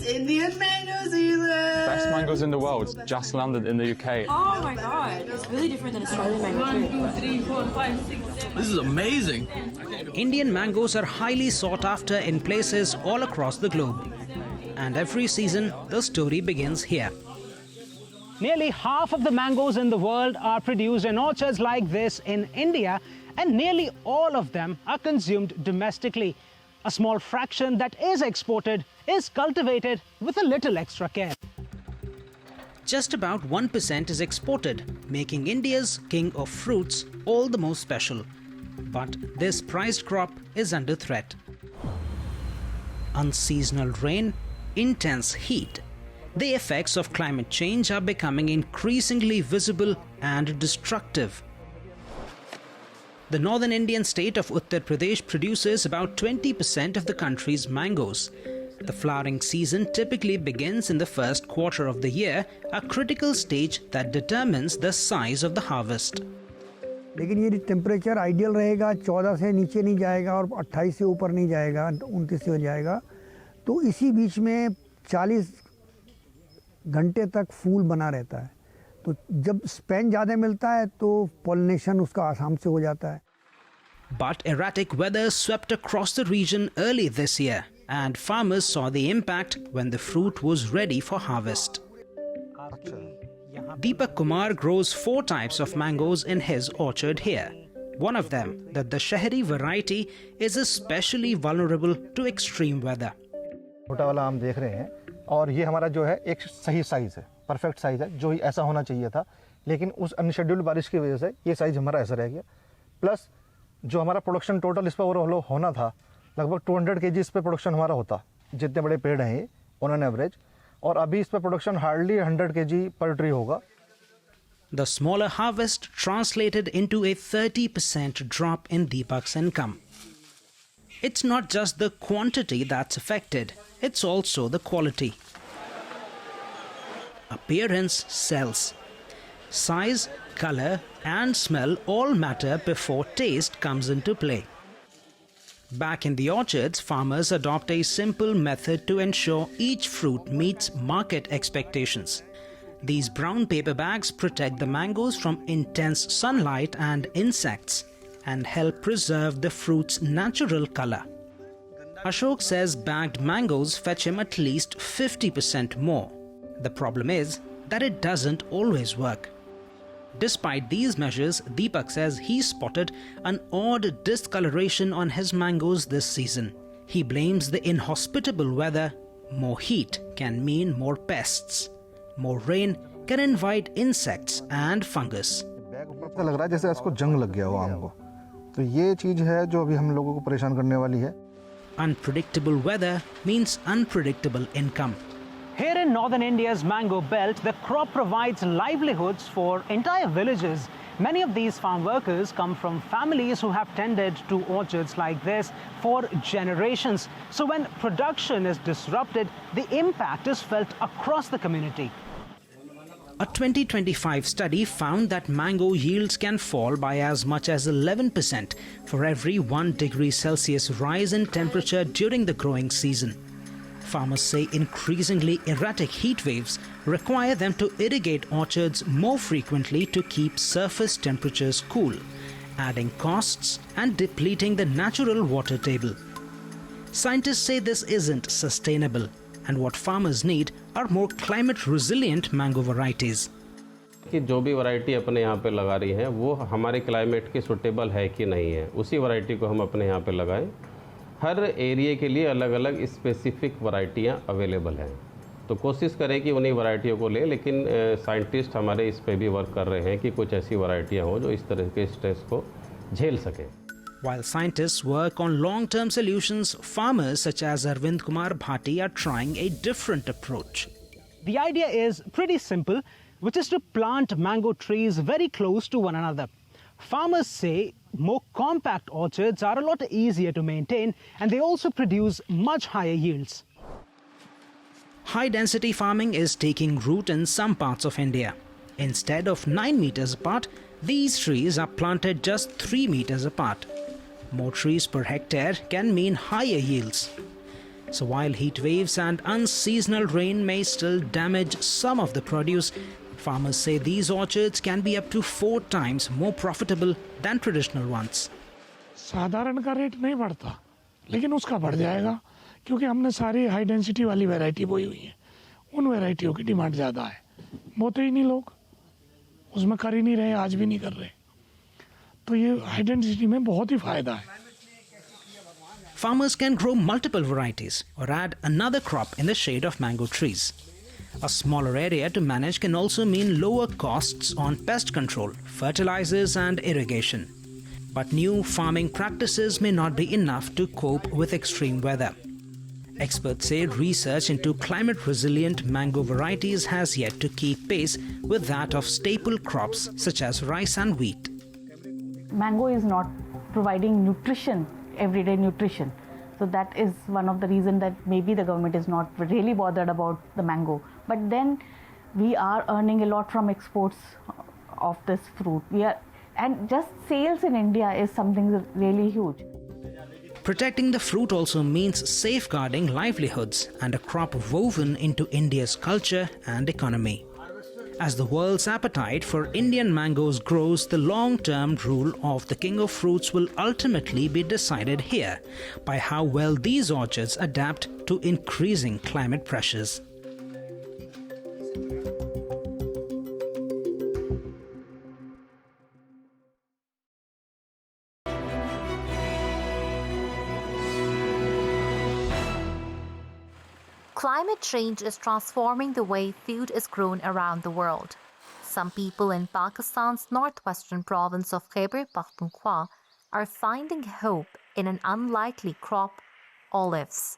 Indian mango season. Best mangoes in the world, just landed in the UK. Oh my god, it's really different than Australian mango too. This is amazing. Indian mangoes are highly sought after in places all across the globe. And every season, the story begins here. Nearly half of the mangoes in the world are produced in orchards like this in India, and nearly all of them are consumed domestically. A small fraction that is exported is cultivated with a little extra care. Just about 1% is exported, making India's king of fruits all the more special. But this prized crop is under threat. Unseasonal rain, intense heat. The effects of climate change are becoming increasingly visible and destructive. The northern Indian state of Uttar Pradesh produces about 20% of the country's mangoes. The flowering season typically begins in the first quarter of the year, a critical stage that determines the size of the harvest. लेकिन ये temperature ideal रहेगा, 14 से नीचे नहीं जाएगा और 28 से ऊपर नहीं जाएगा, 29 से हो जाएगा, तो इसी बीच में 40 घंटे तक फूल बना रहता है. तो जब स्पेन ज़्यादा मिलता है तो पॉलिनेशन उसका आसाम से हो जाता है. But erratic weather swept across the region early this year, and farmers saw the impact when the fruit was ready for harvest. Deepak Kumar grows 4 types of mangoes in his orchard here. One of them, the Dashehri variety, is especially vulnerable to extreme weather. छोटा वाला आम देख रहे हैं और ये हमारा जो है एक सही साइज है, परफेक्ट साइज है, जो ऐसा होना चाहिए था, लेकिन उस अनशेड्यूल्ड बारिश की वजह से ये साइज हमारा ऐसा रह गया. प्लस जो हमारा प्रोडक्शन टोटल इस पर ओवरऑल होना था, लगभग 200 kg इस पर प्रोडक्शन हमारा होता, जितने बड़े पेड़ हैं ये ऑन एन एवरेज, और अभी इस पर प्रोडक्शन हार्डली 100 kg पर ट्री होगा. The smaller harvest translated into a 30% drop in Deepak's income. It's not just the quantity that's affected, it's also the quality. Appearance sells. Size, color, and smell all matter before taste comes into play. Back in the orchards, farmers adopt a simple method to ensure each fruit meets market expectations. These brown paper bags protect the mangoes from intense sunlight and insects and help preserve the fruit's natural color. Ashok says bagged mangoes fetch him at least 50% more. The problem is that it doesn't always work. Despite these measures, Deepak says he spotted an odd discoloration on his mangoes this season. He blames the inhospitable weather. More heat can mean more pests. More rain can invite insects and fungus. Bag ऊपर लग रहा है जैसे इसको जंग लग गया हो आम को. तो ये चीज है जो अभी हम लोगों को परेशान करने वाली है. Unpredictable weather means unpredictable income. Here in northern India's mango belt, the crop provides livelihoods for entire villages. Many of these farm workers come from families who have tended to orchards like this for generations. So when production is disrupted, the impact is felt across the community. A 2025 study found that mango yields can fall by as much as 11% for every 1 degree Celsius rise in temperature during the growing season. Farmers say increasingly erratic heat waves require them to irrigate orchards more frequently to keep surface temperatures cool, adding costs and depleting the natural water table. Scientists say this isn't sustainable, and what farmers need are more climate-resilient mango varieties. कि जो भी variety अपने यहाँ पे लगा रही है वो हमारे क्लाइमेट की सूटेबल है कि नहीं है, उसी वैरायटी को हम अपने यहाँ पे लगाएं. हर एरिया के लिए अलग अलग स्पेसिफिक वैरायटियाँ अवेलेबल हैं, तो कोशिश करें कि उन्हीं वैरायटियों को लें, लेकिन साइंटिस्ट हमारे इस पे भी वर्क कर रहे हैं कि कुछ ऐसी वैरायटियाँ हों जो इस तरह के स्ट्रेस को झेल सकें. While scientists work on long-term solutions, farmers such as Arvind Kumar Bhati are trying a different approach. The idea is pretty simple, which is to plant mango trees very close to one another. Farmers say more compact orchards are a lot easier to maintain, and they also produce much higher yields. High-density farming is taking root in some parts of India. Instead of 9 meters apart, these trees are planted just 3 meters apart. More trees per hectare can mean higher yields. So while heat waves and unseasonal rain may still damage some of the produce, farmers say these orchards can be up to 4 times more profitable than traditional ones. साधारण का rate नहीं बढ़ता, लेकिन उसका बढ़ जाएगा क्योंकि हमने सारी हाई डेंसिटी वाली वैरायटी बोई हुई है. उन वैरायटियों की डिमांड ज़्यादा है. बोते ही नहीं लोग, उसमें कर ही नहीं रहे, आज भी नहीं कर रहे. तो ये हाई डेंसिटी में बहुत ही फायदा है. Farmers can grow multiple varieties or add another crop in the shade of mango trees. A smaller area to manage can also mean lower costs on pest control, fertilizers and irrigation. But new farming practices may not be enough to cope with extreme weather. Experts say research into climate-resilient mango varieties has yet to keep pace with that of staple crops such as rice and wheat. Mango is not providing nutrition, everyday nutrition. So that is one of the reasons that maybe the government is not really bothered about the mango. But then we are earning a lot from exports of this fruit. And just sales in India is something really huge. Protecting the fruit also means safeguarding livelihoods and a crop woven into India's culture and economy. As the world's appetite for Indian mangoes grows, the long-term rule of the king of fruits will ultimately be decided here by how well these orchards adapt to increasing climate pressures. Climate change is transforming the way food is grown around the world. Some people in Pakistan's northwestern province of Khyber Pakhtunkhwa are finding hope in an unlikely crop, olives.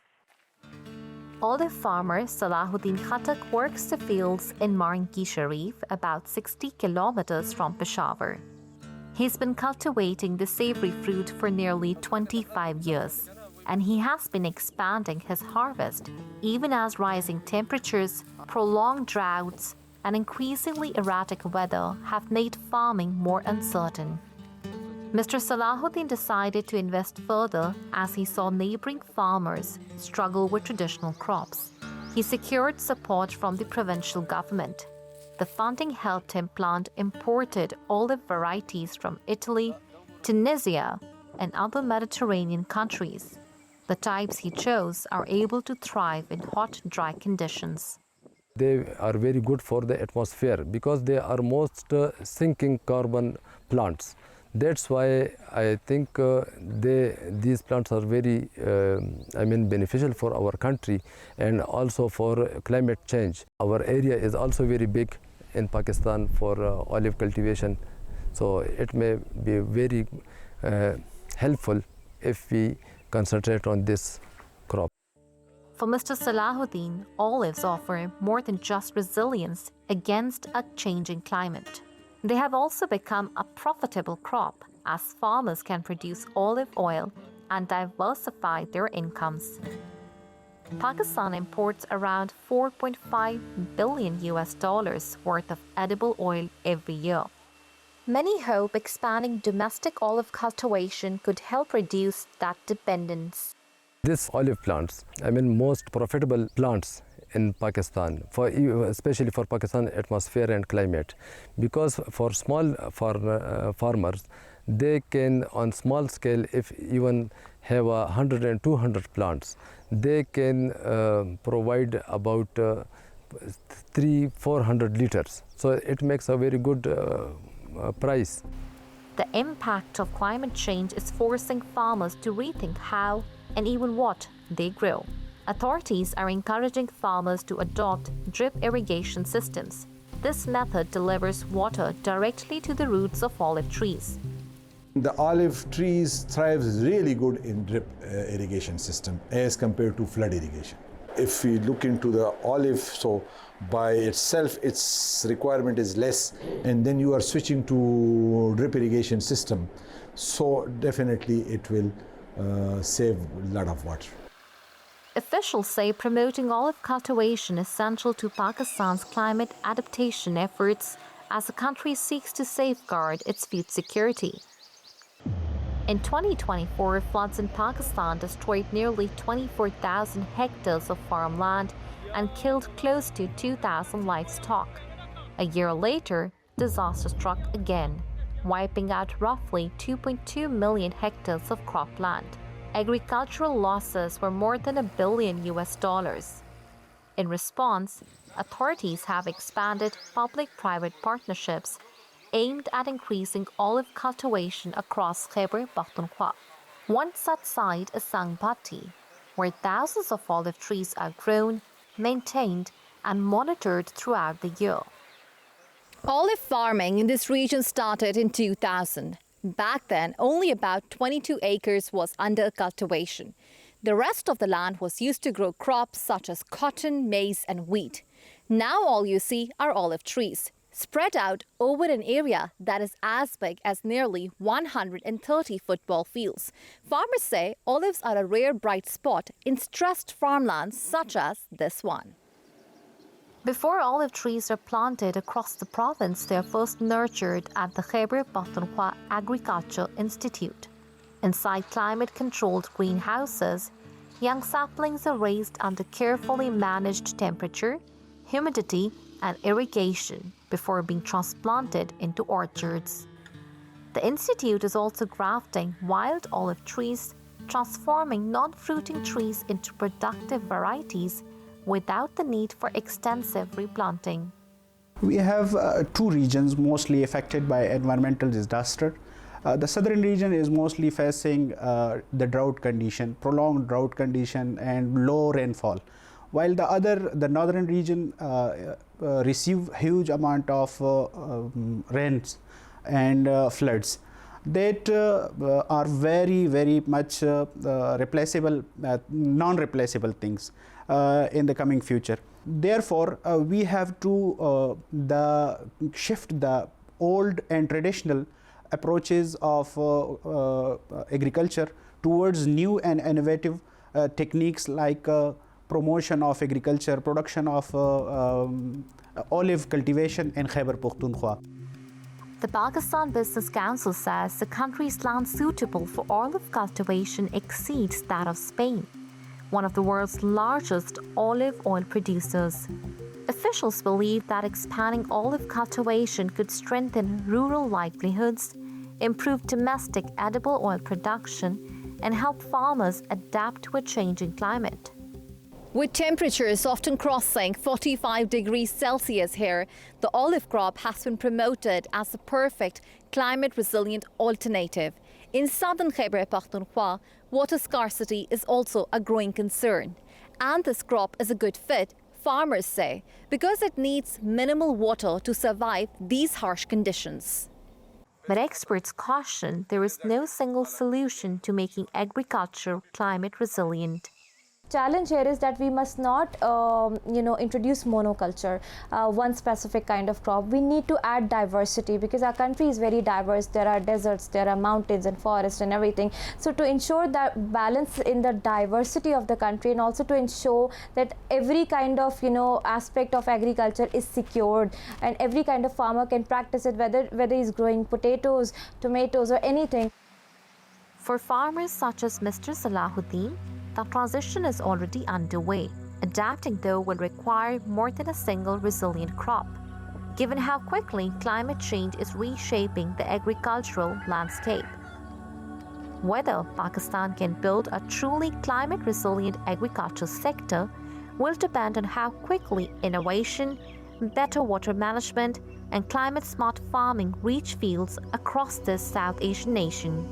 Olive farmer Salahuddin Khattak works the fields in Maranki Sharif, about 60 kilometers from Peshawar. He's been cultivating the savory fruit for nearly 25 years. And he has been expanding his harvest even as rising temperatures, prolonged droughts, and increasingly erratic weather have made farming more uncertain. Mr. Salahuddin decided to invest further as he saw neighboring farmers struggle with traditional crops. He secured support from the provincial government. The funding helped him plant imported olive varieties from Italy, Tunisia, and other Mediterranean countries. The types he chose are able to thrive in hot, dry conditions. They are very good for the atmosphere because they are most sinking carbon plants. That's why I think these plants are very beneficial for our country and also for climate change. Our area is also very big in Pakistan for olive cultivation, so it may be very helpful if we concentrate on this crop. For Mr. Salahuddin, olives offer more than just resilience against a changing climate. They have also become a profitable crop as farmers can produce olive oil and diversify their incomes. Pakistan imports around $4.5 billion worth of edible oil every year. Many hope expanding domestic olive cultivation could help reduce that dependence. These olive plants, most profitable plants in Pakistan, especially for Pakistan atmosphere and climate, because for small farmers, they can on small scale, if even have 100 and 200 plants, they can provide about 300-400 liters. So it makes a very good price. The impact of climate change is forcing farmers to rethink how and even what they grow. Authorities are encouraging farmers to adopt drip irrigation systems. This method delivers water directly to the roots of olive trees. The olive trees thrives really good in drip irrigation system as compared to flood irrigation. If we look into the olive, so by itself its requirement is less, and then you are switching to drip irrigation system, so definitely it will save a lot of water. Officials say promoting olive cultivation is central to Pakistan's climate adaptation efforts as the country seeks to safeguard its food security. In 2024, floods in Pakistan destroyed nearly 24,000 hectares of farmland and killed close to 2,000 livestock. A year later, disaster struck again, wiping out roughly 2.2 million hectares of cropland. Agricultural losses were more than $1 billion. In response, authorities have expanded public-private partnerships aimed at increasing olive cultivation across Khyber Pakhtunkhwa. One such site is Sangbati, where thousands of olive trees are grown, maintained, and monitored throughout the year. Olive farming in this region started in 2000. Back then, only about 22 acres was under cultivation. The rest of the land was used to grow crops such as cotton, maize, and wheat. Now all you see are olive trees, spread out over an area that is as big as nearly 130 football fields. Farmers say olives are a rare bright spot in stressed farmlands such as this one. Before olive trees are planted across the province, they are first nurtured at the Khyber Pakhtunkhwa Agriculture Institute. Inside climate-controlled greenhouses, young saplings are raised under carefully managed temperature, humidity, and irrigation before being transplanted into orchards. The institute is also grafting wild olive trees, transforming non-fruiting trees into productive varieties without the need for extensive replanting. We have two regions mostly affected by environmental disaster. The southern region is mostly facing the drought condition, prolonged drought condition and low rainfall, while the northern region receive huge amount of rains and floods that are very much replaceable, non-replaceable things in the coming future. Therefore, we have to shift the old and traditional approaches of agriculture towards new and innovative techniques like promotion of agriculture, production of olive cultivation in Khyber Pakhtunkhwa. The Pakistan Business Council says the country's land suitable for olive cultivation exceeds that of Spain, one of the world's largest olive oil producers. Officials believe that expanding olive cultivation could strengthen rural livelihoods, improve domestic edible oil production, and help farmers adapt to a changing climate. With temperatures often crossing 45 degrees Celsius here, the olive crop has been promoted as the perfect climate-resilient alternative. In southern Khyber Pakhtunkhwa, water scarcity is also a growing concern. And this crop is a good fit, farmers say, because it needs minimal water to survive these harsh conditions. But experts caution there is no single solution to making agriculture climate resilient. Challenge here is that we must not introduce monoculture, one specific kind of crop. We need to add diversity because our country is very diverse. There are deserts, there are mountains and forests and everything. So to ensure that balance in the diversity of the country, and also to ensure that every kind of aspect of agriculture is secured and every kind of farmer can practice it, whether he's growing potatoes, tomatoes or anything. For farmers such as Mr. Salahuddin, the transition is already underway. Adapting, though, will require more than a single resilient crop, given how quickly climate change is reshaping the agricultural landscape. Whether Pakistan can build a truly climate-resilient agriculture sector will depend on how quickly innovation, better water management, and climate-smart farming reach fields across this South Asian nation.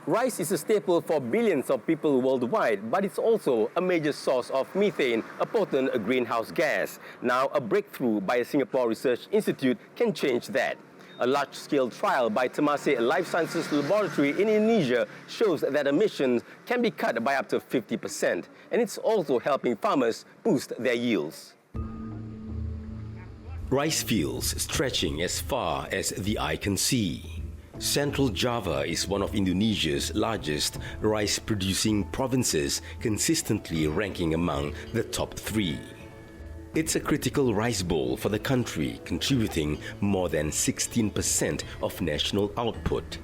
Rice is a staple for billions of people worldwide, but it's also a major source of methane, a potent greenhouse gas. Now, a breakthrough by a Singapore Research Institute can change that. A large-scale trial by Temasek Life Sciences Laboratory in Indonesia shows that emissions can be cut by up to 50%, and it's also helping farmers boost their yields. Rice fields stretching as far as the eye can see. Central Java is one of Indonesia's largest rice-producing provinces, consistently ranking among the top 3. It's a critical rice bowl for the country, contributing more than 16% of national output.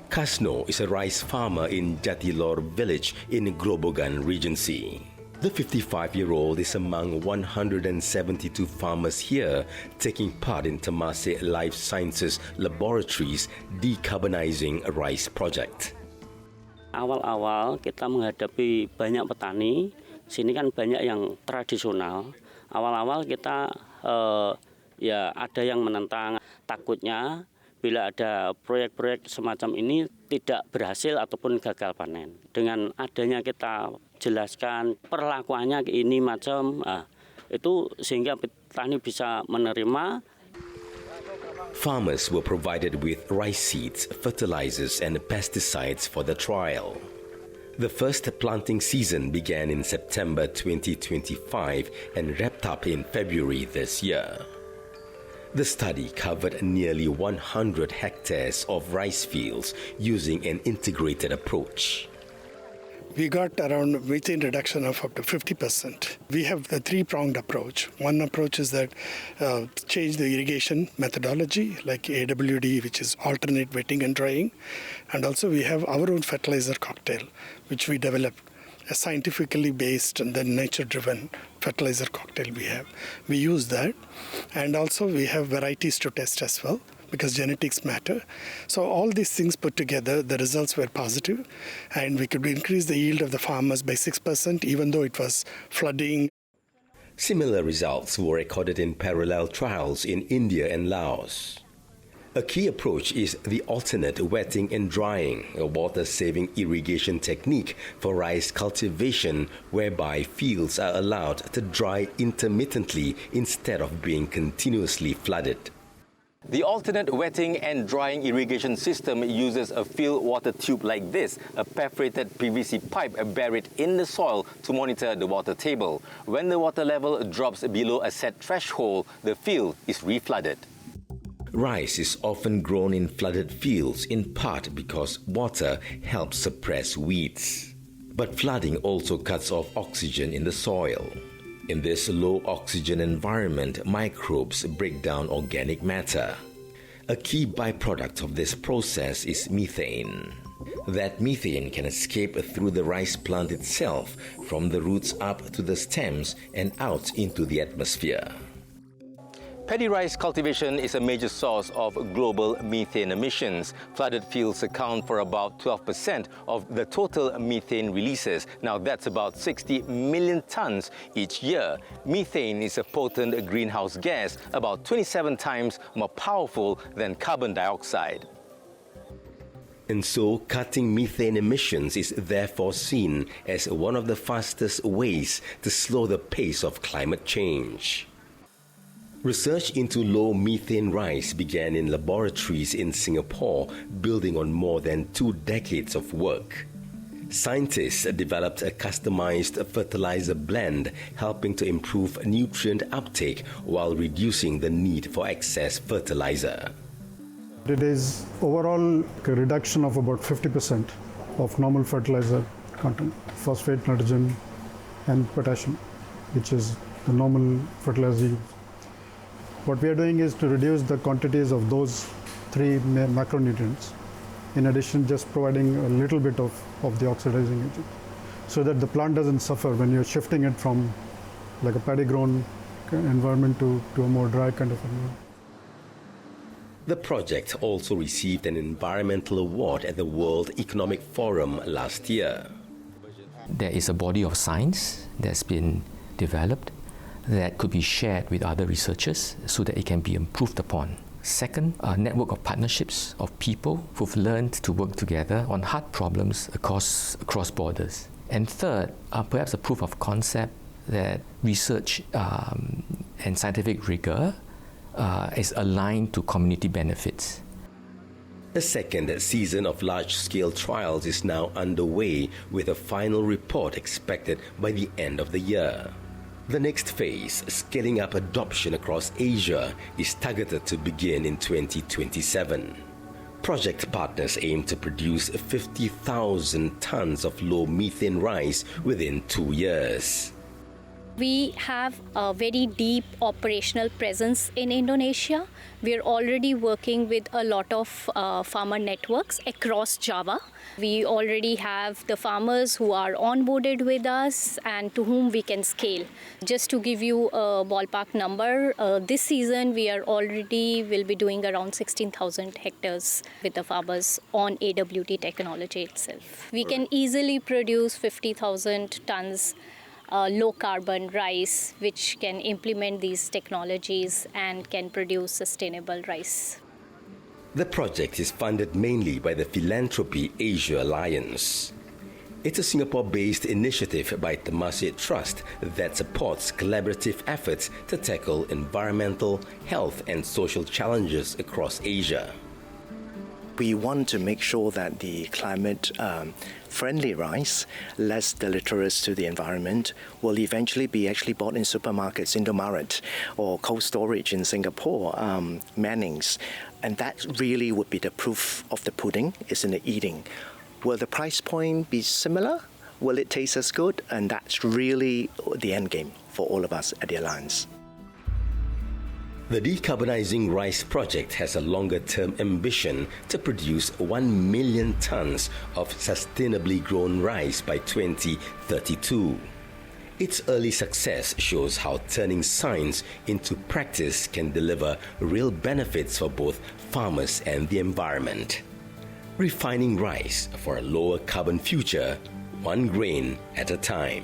Kasno is a rice farmer in Jatilor village in Grobogan Regency. The 55-year-old is among 172 farmers here taking part in Temasek Life Sciences Laboratories Decarbonizing Rice Project. Awal-awal kita menghadapi banyak petani, sini kan banyak yang tradisional. Awal-awal kita ya ada yang menentang, takutnya bila ada proyek-proyek semacam ini tidak berhasil ataupun gagal panen. Dengan adanya kita jelaskan perlakuannya ini macam, itu sehingga petani bisa menerima. Farmers were provided with rice seeds, fertilizers and pesticides for the trial. The first planting season began in September 2025 and wrapped up in February this year. The study covered nearly 100 hectares of rice fields using an integrated approach. We got around methane reduction of up to 50%. We have the three-pronged approach. One approach is that change the irrigation methodology, like AWD, which is alternate wetting and drying. And also we have our own fertilizer cocktail, which we developed, a scientifically based and then nature-driven fertilizer cocktail we have. We use that. And also we have varieties to test as well, because genetics matter. So all these things put together, the results were positive, and we could increase the yield of the farmers by 6%, even though it was flooding. Similar results were recorded in parallel trials in India and Laos. A key approach is the alternate wetting and drying, a water-saving irrigation technique for rice cultivation whereby fields are allowed to dry intermittently instead of being continuously flooded. The alternate wetting and drying irrigation system uses a field water tube like this, a perforated PVC pipe buried in the soil to monitor the water table. When the water level drops below a set threshold, the field is reflooded. Rice is often grown in flooded fields in part because water helps suppress weeds. But flooding also cuts off oxygen in the soil. In this low oxygen environment, microbes break down organic matter. A key byproduct of this process is methane. That methane can escape through the rice plant itself, from the roots up to the stems and out into the atmosphere. Paddy rice cultivation is a major source of global methane emissions. Flooded fields account for about 12% of the total methane releases. Now that's about 60 million tons each year. Methane is a potent greenhouse gas, about 27 times more powerful than carbon dioxide. And so, cutting methane emissions is therefore seen as one of the fastest ways to slow the pace of climate change. Research into low methane rice began in laboratories in Singapore, building on more than 2 decades of work. Scientists developed a customized fertilizer blend, helping to improve nutrient uptake while reducing the need for excess fertilizer. It is overall a reduction of about 50% of normal fertilizer content, phosphate, nitrogen, and potassium, which is the normal fertilizer used. What we are doing is to reduce the quantities of those 3 macronutrients, in addition just providing a little bit of the oxidizing agent, so that the plant doesn't suffer when you're shifting it from like a paddy grown environment to a more dry kind of environment. The project also received an environmental award at the World Economic Forum last year. There is a body of science that's been developed that could be shared with other researchers so that it can be improved upon. Second, a network of partnerships of people who've learned to work together on hard problems across borders. And third, perhaps a proof of concept that research and scientific rigor is aligned to community benefits. The second season of large-scale trials is now underway, with a final report expected by the end of the year. The next phase, scaling up adoption across Asia, is targeted to begin in 2027. Project partners aim to produce 50,000 tons of low-methane rice within 2 years. We have a very deep operational presence in Indonesia. We're already working with a lot of farmer networks across Java. We already have the farmers who are onboarded with us and to whom we can scale. Just to give you a ballpark number, this season we will be doing around 16,000 hectares with the farmers on AWT technology itself. We can easily produce 50,000 tons low carbon rice, which can implement these technologies and can produce sustainable rice. The project is funded mainly by the Philanthropy Asia Alliance. It's a Singapore-based initiative by Temasek Trust that supports collaborative efforts to tackle environmental, health and social challenges across Asia. We want to make sure that the climate-friendly rice, less deleterious to the environment, will eventually be actually bought in supermarkets, Indomaret, or cold storage in Singapore, Mannings. And that really would be the proof of the pudding, is in the eating. Will the price point be similar? Will it taste as good? And that's really the end game for all of us at the Alliance. The Decarbonizing Rice project has a longer-term ambition to produce 1 million tons of sustainably grown rice by 2032. Its early success shows how turning science into practice can deliver real benefits for both farmers and the environment. Refining rice for a lower carbon future, one grain at a time.